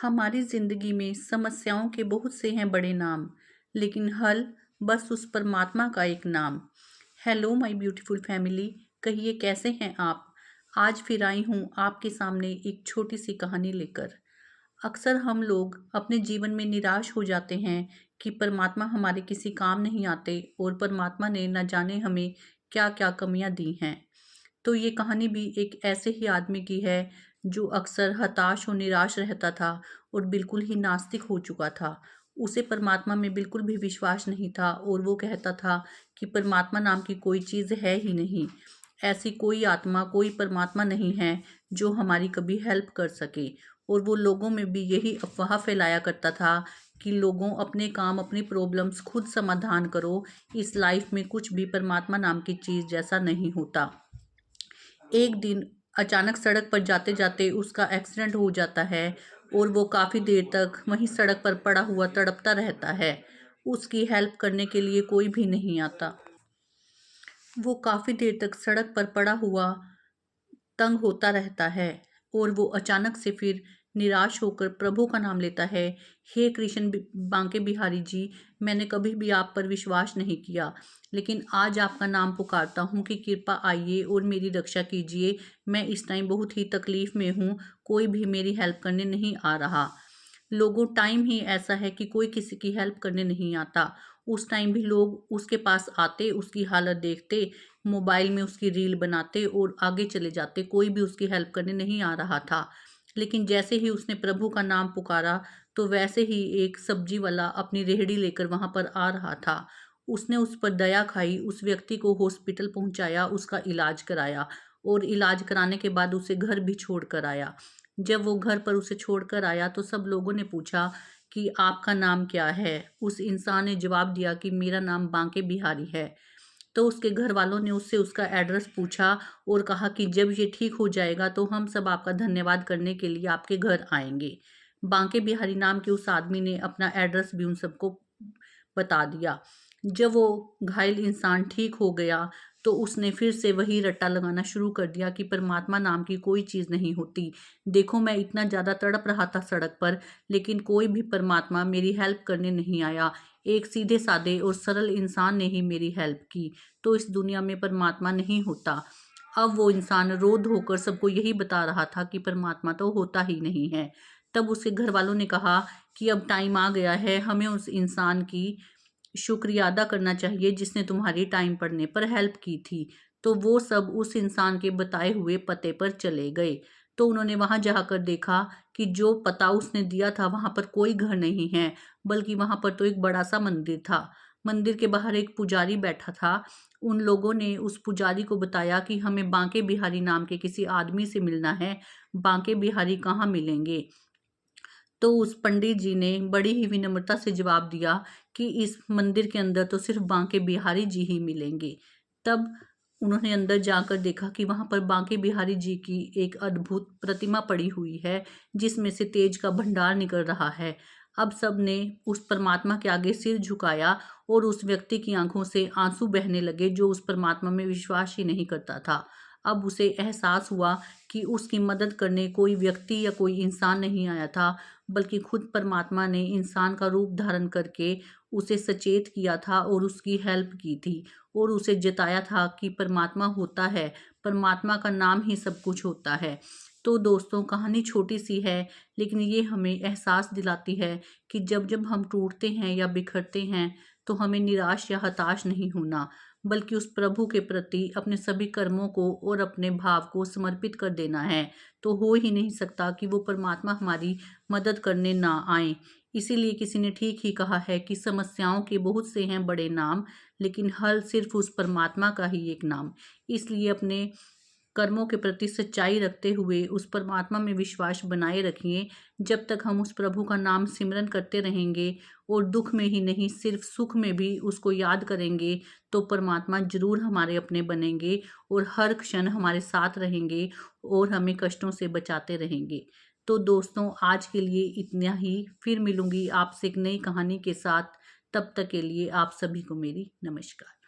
हमारी ज़िंदगी में समस्याओं के बहुत से हैं बड़े नाम, लेकिन हल बस उस परमात्मा का एक नाम। हेलो माय ब्यूटीफुल फैमिली, कहिए कैसे हैं आप। आज फिर आई हूँ आपके सामने एक छोटी सी कहानी लेकर। अक्सर हम लोग अपने जीवन में निराश हो जाते हैं कि परमात्मा हमारे किसी काम नहीं आते और परमात्मा ने न जाने हमें क्या क्या कमियां दी हैं। तो ये कहानी भी एक ऐसे ही आदमी की है जो अक्सर हताश और निराश रहता था और बिल्कुल ही नास्तिक हो चुका था। उसे परमात्मा में बिल्कुल भी विश्वास नहीं था और वो कहता था कि परमात्मा नाम की कोई चीज़ है ही नहीं। ऐसी कोई आत्मा, कोई परमात्मा नहीं है जो हमारी कभी हेल्प कर सके। और वो लोगों में भी यही अफवाह फैलाया करता था कि लोगों अपने काम, अपनी प्रॉब्लम्स खुद समाधान करो। इस लाइफ में कुछ भी परमात्मा नाम की चीज़ जैसा नहीं होता। एक दिन अचानक सड़क पर जाते जाते उसका एक्सीडेंट हो जाता है और वो काफ़ी देर तक वहीं सड़क पर पड़ा हुआ तड़पता रहता है। उसकी हेल्प करने के लिए कोई भी नहीं आता। वो काफ़ी देर तक सड़क पर पड़ा हुआ तंग होता रहता है और वो अचानक से फिर निराश होकर प्रभु का नाम लेता है। हे कृष्ण बांके बिहारी जी, मैंने कभी भी आप पर विश्वास नहीं किया, लेकिन आज आपका नाम पुकारता हूँ कि कृपा आइए और मेरी रक्षा कीजिए। मैं इस टाइम बहुत ही तकलीफ में हूँ, कोई भी मेरी हेल्प करने नहीं आ रहा। लोगों टाइम ही ऐसा है कि कोई किसी की हेल्प करने नहीं आता। उस टाइम भी लोग उसके पास आते, उसकी हालत देखते, मोबाइल में उसकी रील बनाते और आगे चले जाते। कोई भी उसकी हेल्प करने नहीं आ रहा था। लेकिन जैसे ही उसने प्रभु का नाम पुकारा तो वैसे ही एक सब्जी वाला अपनी रेहड़ी लेकर वहां पर आ रहा था। उसने उस पर दया खाई, उस व्यक्ति को हॉस्पिटल पहुंचाया, उसका इलाज कराया और इलाज कराने के बाद उसे घर भी छोड़ कर आया। जब वो घर पर उसे छोड़कर आया तो सब लोगों ने पूछा कि आपका नाम क्या है। उस इंसान ने जवाब दिया कि मेरा नाम बांके बिहारी है। तो उसके घर वालों ने उससे उसका एड्रेस पूछा और कहा कि जब ये ठीक हो जाएगा तो हम सब आपका धन्यवाद करने के लिए आपके घर आएंगे। बांके बिहारी नाम के उस आदमी ने अपना एड्रेस भी उन सबको बता दिया। जब वो घायल इंसान ठीक हो गया तो उसने फिर से वही रट्टा लगाना शुरू कर दिया कि परमात्मा नाम की कोई चीज़ नहीं होती। देखो, मैं इतना ज़्यादा तड़प रहा था सड़क पर, लेकिन कोई भी परमात्मा मेरी हेल्प करने नहीं आया। एक सीधे साधे और सरल इंसान ने ही मेरी हेल्प की। तो इस दुनिया में परमात्मा नहीं होता। अब वो इंसान रो धो कर सबको यही बता रहा था कि परमात्मा तो होता ही नहीं है। तब उसके घर वालों ने कहा कि अब टाइम आ गया है, हमें उस इंसान की शुक्रिया अदा करना चाहिए जिसने तुम्हारी टाइम पड़ने पर हेल्प की थी। तो वो सब उस इंसान के बताए हुए पते पर चले गए। तो उन्होंने वहां जाकर देखा कि जो पता उसने दिया था वहां पर कोई घर नहीं है, बल्कि वहां पर तो एक बड़ा सा मंदिर था। मंदिर के बाहर एक पुजारी बैठा था। उन लोगों ने उस पुजारी को बताया कि हमें बांके बिहारी नाम के किसी आदमी से मिलना है। बांके बिहारी कहाँ मिलेंगे। तो उस पंडित जी ने बड़ी ही विनम्रता से जवाब दिया कि इस मंदिर के अंदर तो सिर्फ बांके बिहारी जी ही मिलेंगे। तब उन्होंने अंदर जाकर देखा कि वहां पर बांके बिहारी जी की एक अद्भुत प्रतिमा पड़ी हुई है जिसमें से तेज का भंडार निकल रहा है। अब सब ने उस परमात्मा के आगे सिर झुकाया और उस व्यक्ति की आंखों से आंसू बहने लगे जो उस परमात्मा में विश्वास ही नहीं करता था। अब उसे एहसास हुआ कि उसकी मदद करने कोई व्यक्ति या कोई इंसान नहीं आया था, बल्कि खुद परमात्मा ने इंसान का रूप धारण करके उसे सचेत किया था और उसकी हेल्प की थी और उसे जताया था कि परमात्मा होता है, परमात्मा का नाम ही सब कुछ होता है। तो दोस्तों, कहानी छोटी सी है, लेकिन ये हमें एहसास दिलाती है कि जब जब हम टूटते हैं या बिखरते हैं तो हमें निराश या हताश नहीं होना, बल्कि उस प्रभु के प्रति अपने सभी कर्मों को और अपने भाव को समर्पित कर देना है। तो हो ही नहीं सकता कि वो परमात्मा हमारी मदद करने ना आए। इसीलिए किसी ने ठीक ही कहा है कि समस्याओं के बहुत से हैं बड़े नाम, लेकिन हल सिर्फ उस परमात्मा का ही एक नाम। इसलिए अपने कर्मों के प्रति सच्चाई रखते हुए उस परमात्मा में विश्वास बनाए रखिए। जब तक हम उस प्रभु का नाम सिमरन करते रहेंगे और दुख में ही नहीं, सिर्फ सुख में भी उसको याद करेंगे, तो परमात्मा जरूर हमारे अपने बनेंगे और हर क्षण हमारे साथ रहेंगे और हमें कष्टों से बचाते रहेंगे। तो दोस्तों, आज के लिए इतना ही। फिर मिलूंगी आपसे एक नई कहानी के साथ। तब तक के लिए आप सभी को मेरी नमस्कार।